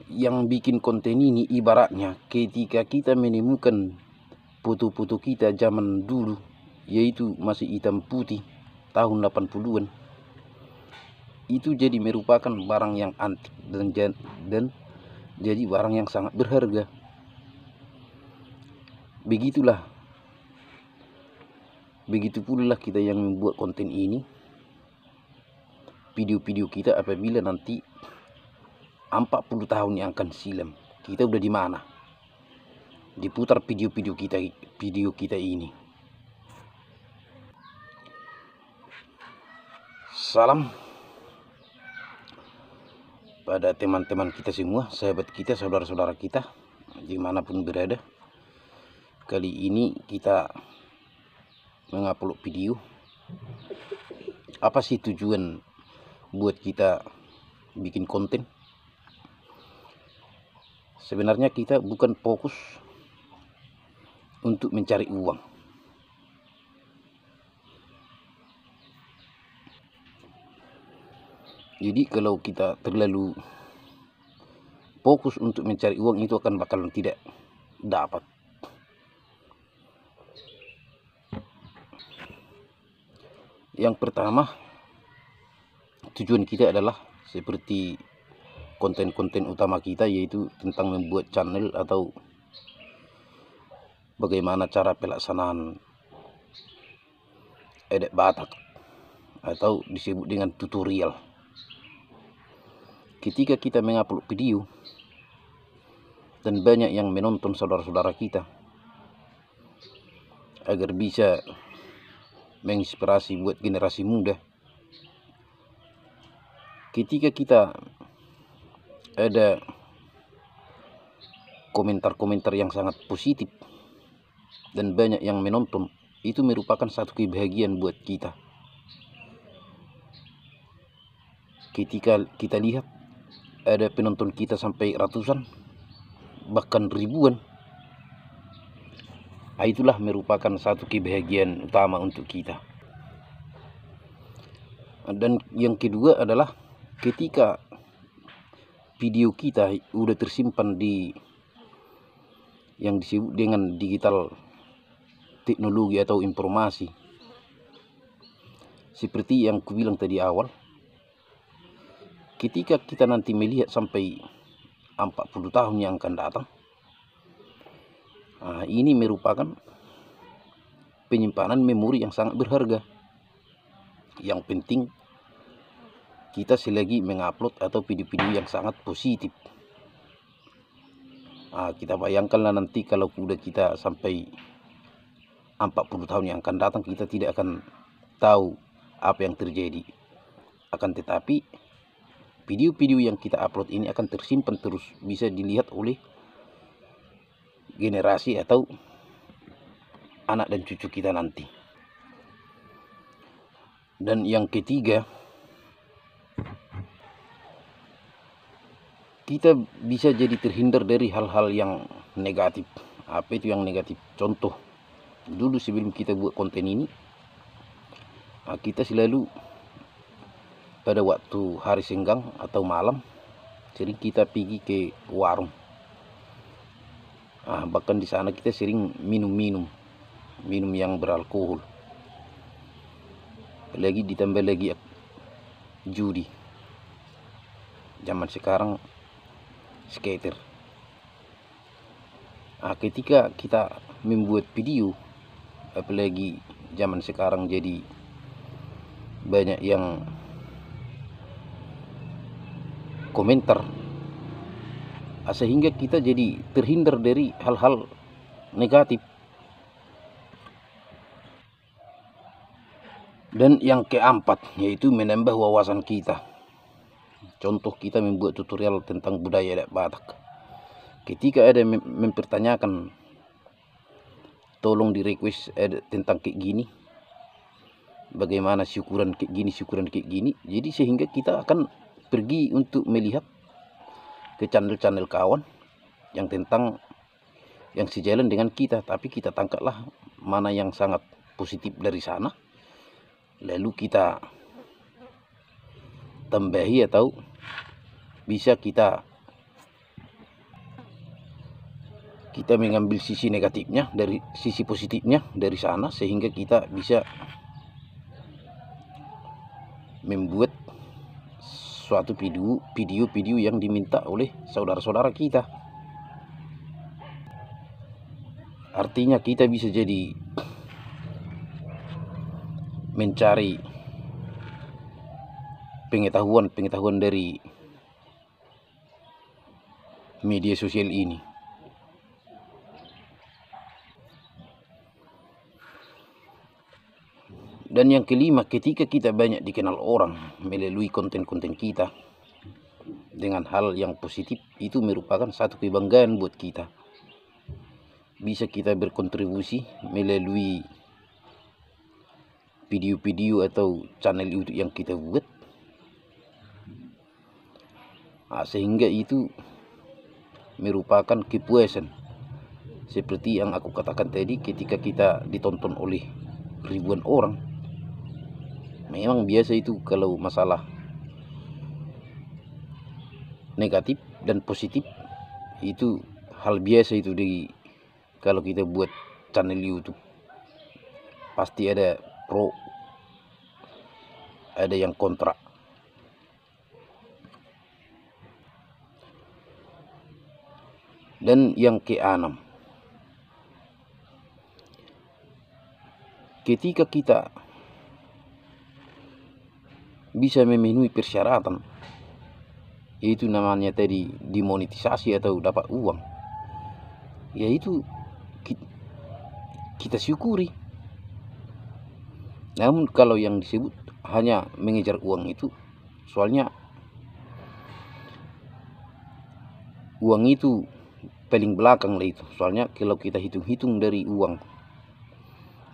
yang bikin konten ini ibaratnya ketika kita menemukan foto-foto kita zaman dulu, yaitu masih hitam putih tahun 80-an, itu jadi merupakan barang yang antik dan jadi barang yang sangat berharga. Begitu pula kita yang membuat konten ini, video-video kita apabila nanti 40 tahun yang akan silam, kita udah di mana diputar video kita ini. Salam pada teman-teman kita semua, sahabat kita, saudara-saudara kita dimanapun berada. Kali ini kita mengupload video. Apa sih tujuan buat kita bikin konten? Sebenarnya kita bukan fokus untuk mencari uang. Jadi kalau kita terlalu fokus untuk mencari uang, itu akan bakalan tidak dapat. Yang pertama, tujuan kita adalah seperti konten-konten utama kita, yaitu tentang membuat channel atau bagaimana cara pelaksanaan edit Batak atau disebut dengan tutorial. Ketika kita mengupload video dan banyak yang menonton saudara-saudara kita, agar bisa menginspirasi buat generasi muda, ketika kita ada komentar-komentar yang sangat positif dan banyak yang menonton, itu merupakan satu kebahagiaan buat kita. Ketika kita lihat ada penonton kita sampai ratusan, bahkan ribuan, itulah merupakan satu kebahagiaan utama untuk kita. Dan yang kedua adalah ketika video kita udah tersimpan di yang disebut dengan digital teknologi atau informasi, seperti yang kubilang tadi awal, ketika kita nanti melihat sampai 40 tahun yang akan datang, ini merupakan penyimpanan memori yang sangat berharga. Yang penting kita selagi mengupload atau video-video yang sangat positif. Kita bayangkanlah nanti kalau udah kita sampai 40 tahun yang akan datang, kita tidak akan tahu apa yang terjadi. Akan tetapi video-video yang kita upload ini akan tersimpan terus, bisa dilihat oleh generasi atau anak dan cucu kita nanti. Dan yang ketiga, kita bisa jadi terhindar dari hal-hal yang negatif. Apa itu yang negatif? Contoh, dulu sebelum kita buat konten ini, kita selalu pada waktu hari senggang atau malam sering kita pergi ke warung. Bahkan di sana kita sering minum yang beralkohol. Lagi ditambah lagi judi. Zaman sekarang skater. Ketika kita membuat video, apalagi zaman sekarang jadi banyak yang komentar, sehingga kita jadi terhindar dari hal-hal negatif. Dan yang keempat, yaitu menambah wawasan kita. Contoh, kita membuat tutorial tentang budaya adat Batak. Ketika ada mempertanyakan, tolong di request tentang kayak gini, bagaimana syukuran kayak gini, jadi sehingga kita akan pergi untuk melihat ke channel-channel kawan yang sejalan dengan kita, tapi kita tangkaplah mana yang sangat positif dari sana, lalu kita tambahi atau bisa kita kita mengambil sisi negatifnya, dari sisi positifnya dari sana, sehingga kita bisa membuat suatu video yang diminta oleh saudara-saudara kita. Artinya kita bisa jadi mencari pengetahuan dari media sosial ini. Dan yang kelima, ketika kita banyak dikenal orang melalui konten-konten kita dengan hal yang positif, itu merupakan satu kebanggaan buat kita. Bisa kita berkontribusi melalui video-video atau channel YouTube yang kita buat. Sehingga itu merupakan kepuasan. Seperti yang aku katakan tadi, ketika kita ditonton oleh ribuan orang, memang biasa itu kalau masalah negatif dan positif itu hal biasa itu kalau kita buat channel YouTube. Pasti ada pro, ada yang kontra. Dan yang keenam, ketika kita bisa memenuhi persyaratan, yaitu namanya tadi dimonetisasi atau dapat uang, yaitu kita syukuri. Namun kalau yang disebut hanya mengejar uang itu, soalnya uang itu paling belakang lah itu. Soalnya kalau kita hitung-hitung dari uang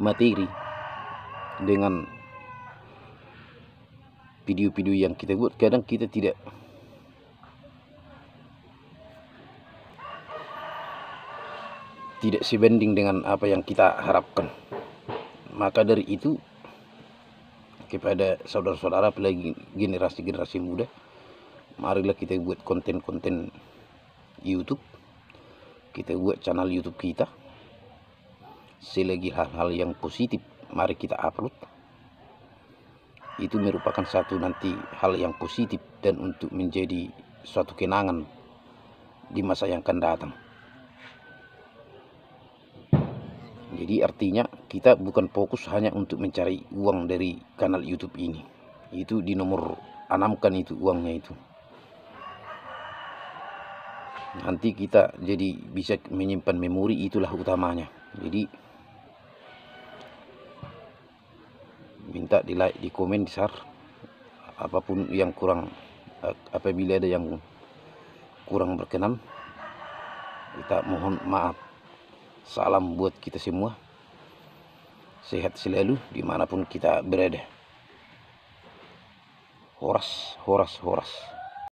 materi dengan video-video yang kita buat, kadang kita tidak sebanding dengan apa yang kita harapkan. Maka dari itu, kepada saudara-saudara apalagi generasi-generasi muda, marilah kita buat konten-konten YouTube, kita buat channel YouTube kita. Selagi hal-hal yang positif mari kita upload. Itu merupakan satu nanti hal yang positif dan untuk menjadi suatu kenangan di masa yang akan datang. Jadi artinya kita bukan fokus hanya untuk mencari uang dari kanal YouTube ini. Itu di nomor 6 kan itu uangnya itu. Nanti kita jadi bisa menyimpan memori, itulah utamanya. Jadi minta di like, di komen, di share, apapun yang kurang, apabila ada yang kurang berkenan, kita mohon maaf. Salam buat kita semua, sehat selalu dimanapun kita berada. Horas, horas, horas.